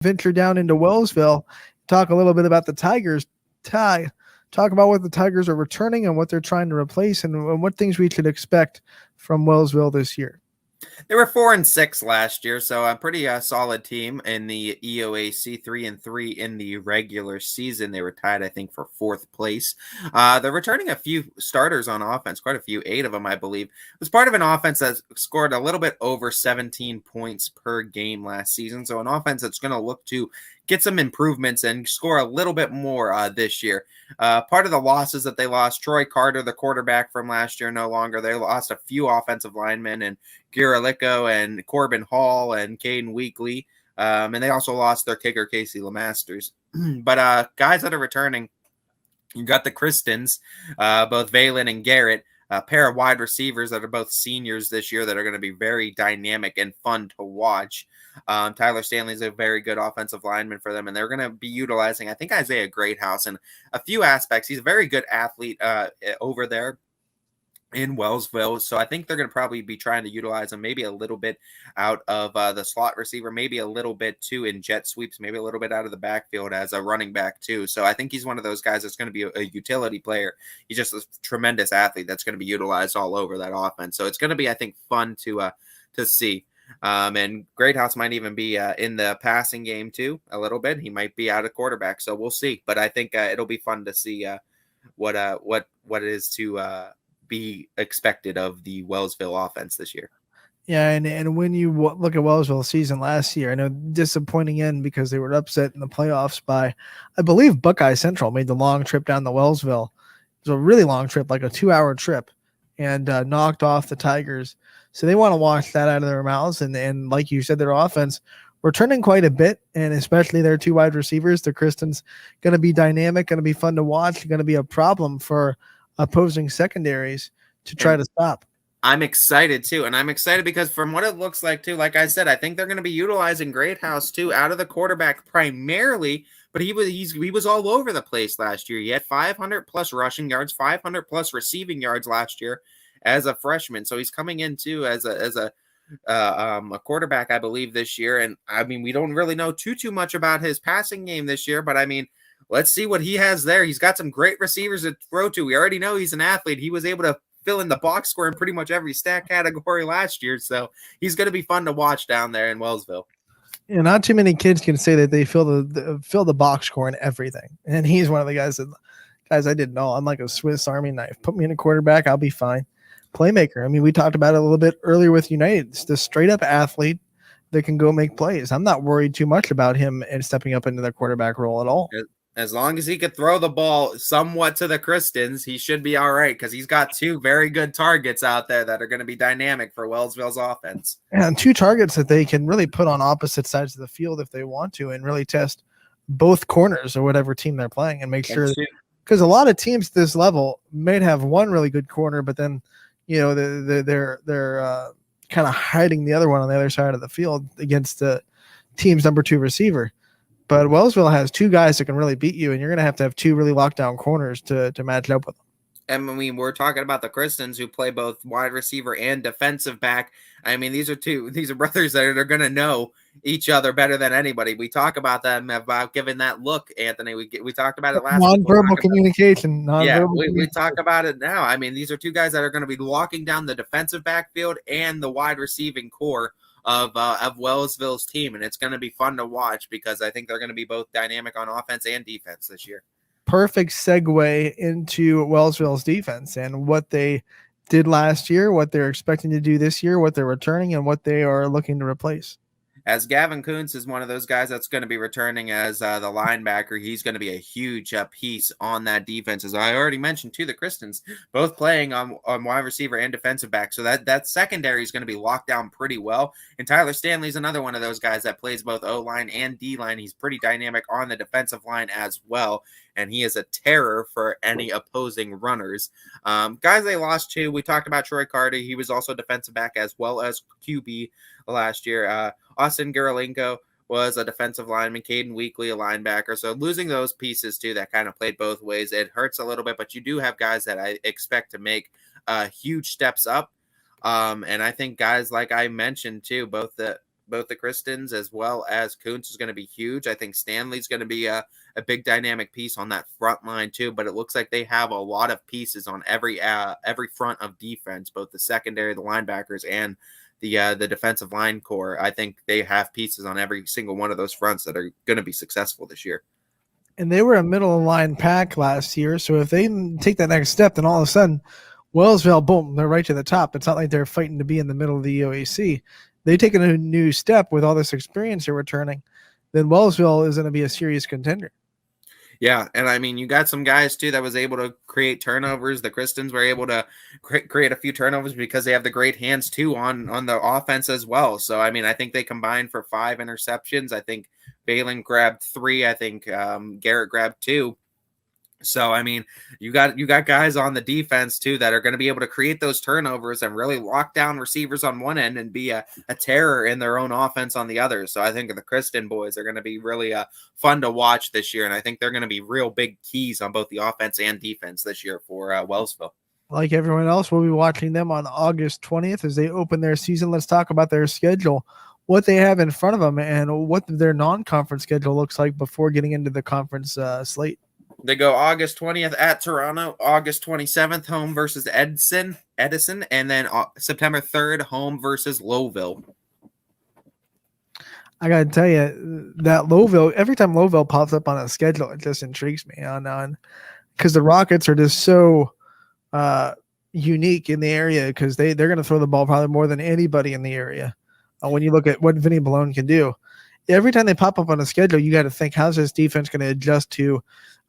venture down into Wellsville, talk a little bit about the Tigers. Talk about what the Tigers are returning and what they're trying to replace and what things we should expect from Wellsville this year. They were 4-6 last year, so a pretty solid team in the EOAC. 3-3 in the regular season. They were tied, I think, for fourth place. They're returning a few starters on offense, quite a few, 8 of them, I believe. It was part of an offense that scored a little bit over 17 points per game last season. So an offense that's going to look to get some improvements and score a little bit more this year. Part of the losses that they lost, Troy Carter, the quarterback from last year, no longer. They lost a few offensive linemen and Giralicko and Corbin Hall and Caden Weekly. And they also lost their kicker, Casey LeMasters. But guys that are returning, you got the Christens, both Valen and Garrett, a pair of wide receivers that are both seniors this year that are going to be very dynamic and fun to watch. Tyler Stanley is a very good offensive lineman for them, and they're going to be utilizing, I think, Isaiah Greathouse in a few aspects. He's a very good athlete over there in Wellsville. So I think they're going to probably be trying to utilize him maybe a little bit out of the slot receiver, maybe a little bit too in jet sweeps, maybe a little bit out of the backfield as a running back too. So I think he's one of those guys that's going to be a utility player. He's just a tremendous athlete that's going to be utilized all over that offense. So it's going to be, I think, fun to see. And Greathouse might even be in the passing game too a little bit. He might be out of quarterback, so we'll see. But I think it'll be fun to see what it is to be expected of the Wellsville offense this year. Yeah, and when you look at Wellsville's season last year, I know disappointing end because they were upset in the playoffs by, I believe, Buckeye Central made the long trip down to Wellsville. It was a really long trip, like a 2-hour trip, and knocked off the Tigers. So they want to wash that out of their mouths. And like you said, their offense returning quite a bit, and especially their 2 wide receivers. The Kristen's going to be dynamic, going to be fun to watch, going to be a problem for opposing secondaries to try to stop. I'm excited too, and I'm excited because from what it looks like too, like I said, I think they're going to be utilizing Greathouse too out of the quarterback primarily, but he was all over the place last year. He had 500 plus rushing yards, 500 plus receiving yards last year as a freshman. So he's coming in too as a quarterback, I believe, this year. And I mean, we don't really know too much about his passing game this year, but I mean, let's see what he has there. He's got some great receivers to throw to. We already know he's an athlete. He was able to fill in the box score in pretty much every stat category last year. So he's going to be fun to watch down there in Wellsville. Yeah, not too many kids can say that they fill the box score in everything. And he's one of the guys I didn't know. I'm like a Swiss Army knife. Put me in a quarterback, I'll be fine. Playmaker. I mean, we talked about it a little bit earlier with United. It's the straight up athlete that can go make plays. I'm not worried too much about him and stepping up into the quarterback role at all. As long as he could throw the ball somewhat to the Christens, he should be all right because he's got 2 very good targets out there that are going to be dynamic for Wellsville's offense. And 2 targets that they can really put on opposite sides of the field if they want to and really test both corners or whatever team they're playing and make sure because a lot of teams at this level may have one really good corner, but then they're kind of hiding the other one on the other side of the field against the team's number 2 receiver. But Wellsville has 2 guys that can really beat you, and you're going to have 2 really lockdown corners to match up with them. And I mean, we're talking about the Christens who play both wide receiver and defensive back. I mean, these are brothers that are going to know each other better than anybody. We talk about them, about giving that look, Anthony. We talked about it last week. Non-verbal communication. We talk about it now. I mean, these are 2 guys that are going to be locking down the defensive backfield and the wide receiving core of Wellsville's team, and it's going to be fun to watch because I think they're going to be both dynamic on offense and defense this year. Perfect segue into Wellsville's defense and what they did last year, what they're expecting to do this year, what they're returning, and what they are looking to replace. As Gavin Kuntz is one of those guys that's going to be returning as the linebacker. He's going to be a huge piece on that defense. As I already mentioned, too, the Christens both playing on wide receiver and defensive back. So that secondary is going to be locked down pretty well. And Tyler Stanley is another one of those guys that plays both O-line and D-line. He's pretty dynamic on the defensive line as well. And he is a terror for any opposing runners. Guys they lost to, we talked about Troy Carter. He was also defensive back as well as QB last year. Austin Giralicko was a defensive lineman. Caden Weekly, a linebacker. So losing those pieces too, that kind of played both ways. It hurts a little bit, but you do have guys that I expect to make huge steps up. And I think guys like I mentioned too, both both the Christens as well as Kuntz is going to be huge. I think Stanley's going to be a big dynamic piece on that front line too, but it looks like they have a lot of pieces on every front of defense, both the secondary, the linebackers, and the defensive line core. I think they have pieces on every single one of those fronts that are going to be successful this year. And they were a middle of the line pack last year, so if they take that next step, then all of a sudden, Wellsville, boom, they're right to the top. It's not like they're fighting to be in the middle of the EOAC. They take a new step with all this experience they're returning, then Wellsville is going to be a serious contender. Yeah, and I mean, you got some guys, too, that was able to create turnovers. The Christens were able to create a few turnovers because they have the great hands, too, on the offense as well. So, I mean, I think they combined for 5 interceptions. I think Balin grabbed 3. I think Garrett grabbed 2. So, I mean, you got guys on the defense, too, that are going to be able to create those turnovers and really lock down receivers on one end and be a terror in their own offense on the other. So I think the Christen boys are going to be really fun to watch this year, and I think they're going to be real big keys on both the offense and defense this year for Wellsville. Like everyone else, we'll be watching them on August 20th as they open their season. Let's talk about their schedule, what they have in front of them, and what their non-conference schedule looks like before getting into the conference slate. They go August 20th at Toronto, August 27th home versus Edison, and then September 3rd home versus Lowville. I got to tell you, that Lowville, every time Lowville pops up on a schedule, it just intrigues me on because the Rockets are just so unique in the area because they're going to throw the ball probably more than anybody in the area. When you look at what Vinny Balone can do, every time they pop up on a schedule, you got to think, how's this defense going to adjust to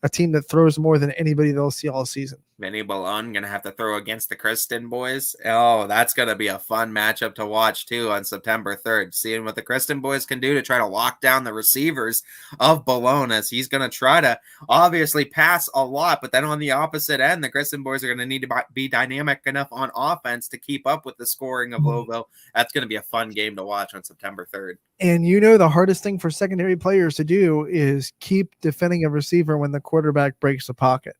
a team that throws more than anybody they'll see all season? Vinny Balone going to have to throw against the Christen boys. Oh, that's going to be a fun matchup to watch, too, on September 3rd. Seeing what the Christen boys can do to try to lock down the receivers of Balone, as he's going to try to obviously pass a lot. But then on the opposite end, the Christen boys are going to need to be dynamic enough on offense to keep up with the scoring of Lowville. That's going to be a fun game to watch on September 3rd. And the hardest thing for secondary players to do is keep defending a receiver when the quarterback breaks the pocket.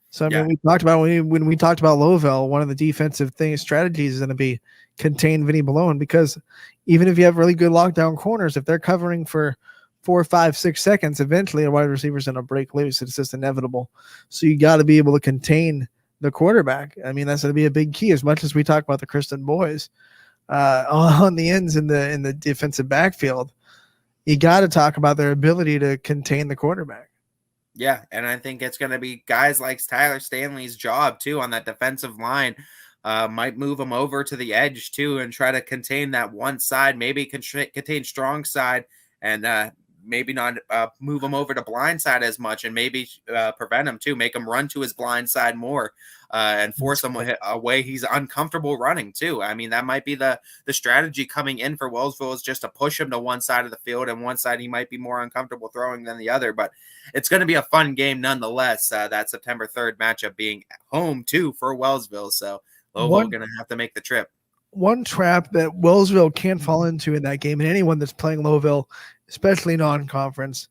So, I mean, we talked about when we talked about Lowville, one of the defensive strategies is going to be contain Vinny Balone, because even if you have really good lockdown corners, if they're covering for 4, 5, 6 seconds, eventually a wide receiver is going to break loose. It's just inevitable. So you got to be able to contain the quarterback. I mean, that's going to be a big key, as much as we talk about the Christen boys on the ends in the defensive backfield. You got to talk about their ability to contain the quarterback. Yeah, and I think it's going to be guys like Tyler Stanley's job, too, on that defensive line. Might move him over to the edge, too, and try to contain that one side, maybe contain strong side, and maybe not move him over to blind side as much, and maybe prevent him, too, make him run to his blind side more, and force him away he's uncomfortable running, too. I mean, that might be the strategy coming in for Wellsville, is just to push him to one side of the field, and one side he might be more uncomfortable throwing than the other. But it's going to be a fun game nonetheless, that September 3rd matchup being home, too, for Wellsville. So Lowville going to have to make the trip. One trap that Wellsville can't fall into in that game, and anyone that's playing Lowville, especially non-conference,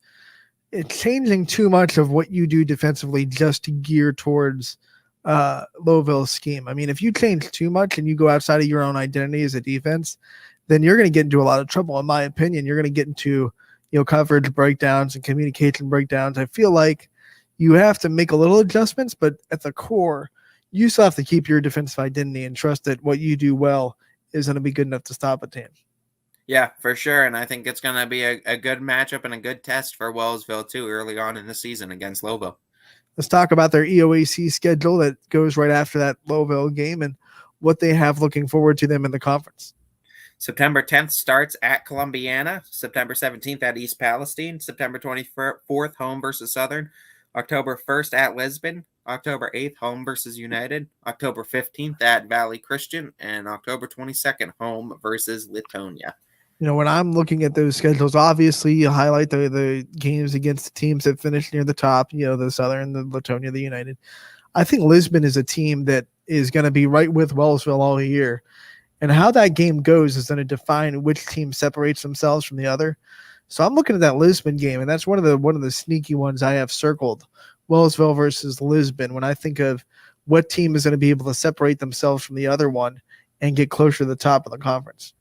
it's changing too much of what you do defensively just to gear towards Lowville's scheme. I mean, if you change too much and you go outside of your own identity as a defense, then you're going to get into a lot of trouble. In my opinion, you're going to get into coverage breakdowns and communication breakdowns. I feel like you have to make a little adjustments, but at the core, you still have to keep your defensive identity and trust that what you do well is going to be good enough to stop a team. Yeah, for sure. And I think it's going to be a good matchup and a good test for Wellsville, too, early on in the season against Lowville. Let's talk about their EOAC schedule that goes right after that Lowville game and what they have looking forward to them in the conference. September 10th starts at Columbiana. September 17th at East Palestine. September 24th, home versus Southern. October 1st at Lisbon. October 8th, home versus United. October 15th at Valley Christian. And October 22nd, home versus Latonia. When I'm looking at those schedules, obviously you highlight the games against the teams that finish near the top, the Southern, the Latonia, the United. I think Lisbon is a team that is going to be right with Wellsville all year. And how that game goes is going to define which team separates themselves from the other. So I'm looking at that Lisbon game, and that's one of the sneaky ones I have circled. Wellsville versus Lisbon. When I think of what team is going to be able to separate themselves from the other one and get closer to the top of the conference.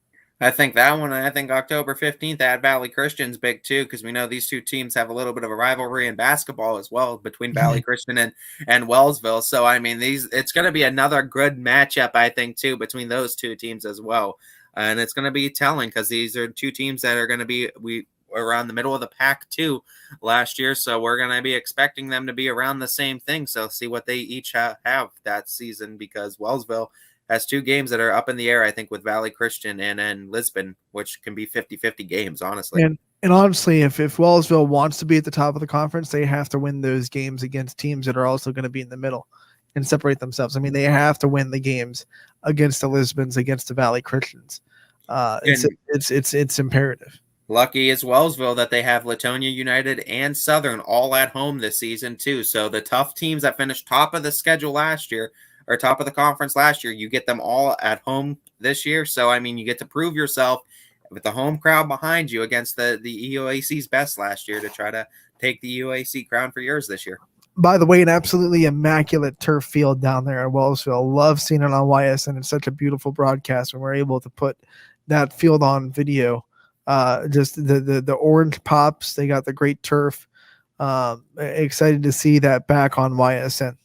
I think that one, I think October 15th at Valley Christian's big too, because we know these two teams have a little bit of a rivalry in basketball as well between Valley Christian and Wellsville. So I mean, it's going to be another good matchup, I think, too, between those two teams as well. And it's going to be telling because these are two teams that are going to be around the middle of the pack too last year. So we're going to be expecting them to be around the same thing. So see what they each have that season, because Wellsville has two games that are up in the air, I think, with Valley Christian and Lisbon, which can be 50-50 games, honestly. And honestly, if Wellsville wants to be at the top of the conference, they have to win those games against teams that are also going to be in the middle and separate themselves. I mean, they have to win the games against the Lisbons, against the Valley Christians. It's imperative. Lucky is Wellsville that they have Latonia United and Southern all at home this season too. So the tough teams that finished top of the schedule last year, or top of the conference last year, you get them all at home this year. So I mean, you get to prove yourself with the home crowd behind you against the EOAC's best last year to try to take the EOAC crown for yours this year. By the way, an absolutely immaculate turf field down there at Wellsville. Love seeing it on YS, and it's such a beautiful broadcast when we're able to put that field on video. Just the orange pops. They got the great turf. Excited to see that back on YSN.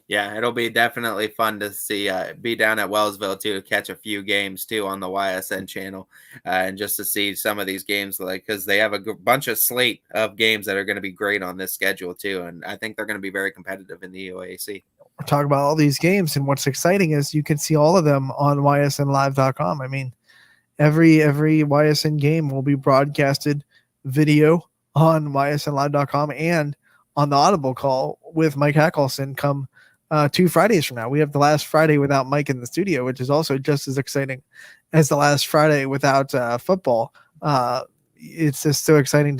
Yeah, it'll be definitely fun to see be down at Wellsville too, catch a few games too on the YSN channel, and just to see some of these games, like, because they have a bunch of slate of games that are going to be great on this schedule too, and I think they're going to be very competitive in the EOAC. We're talking about all these games, and what's exciting is you can see all of them on ysnlive.com. I mean, every YSN game will be broadcasted video on ysnlive.com and on the Audible call with Mike Hackelson come 2 Fridays from now. We have the last Friday without Mike in the studio, which is also just as exciting as the last Friday without football. It's just so exciting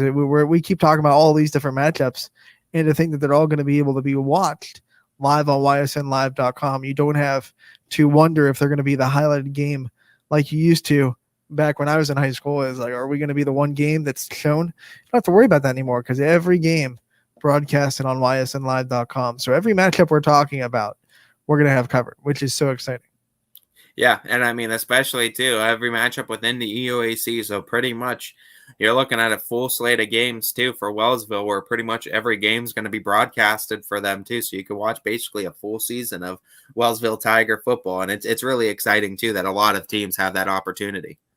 we keep talking about all these different matchups, and to think that they're all going to be able to be watched live on ysnlive.com. You don't have to wonder if they're going to be the highlighted game like you used to back when I was in high school. Is like, are we going to be the one game that's shown? You don't have to worry about that anymore, because every game broadcasted on ysnlive.com. So every matchup we're talking about, we're going to have covered, which is so exciting. Yeah, and I mean, especially too, every matchup within the EOAC. So pretty much you're looking at a full slate of games too for Wellsville, where pretty much every game is going to be broadcasted for them too. So you can watch basically a full season of Wellsville Tiger football. And it's really exciting too that a lot of teams have that opportunity.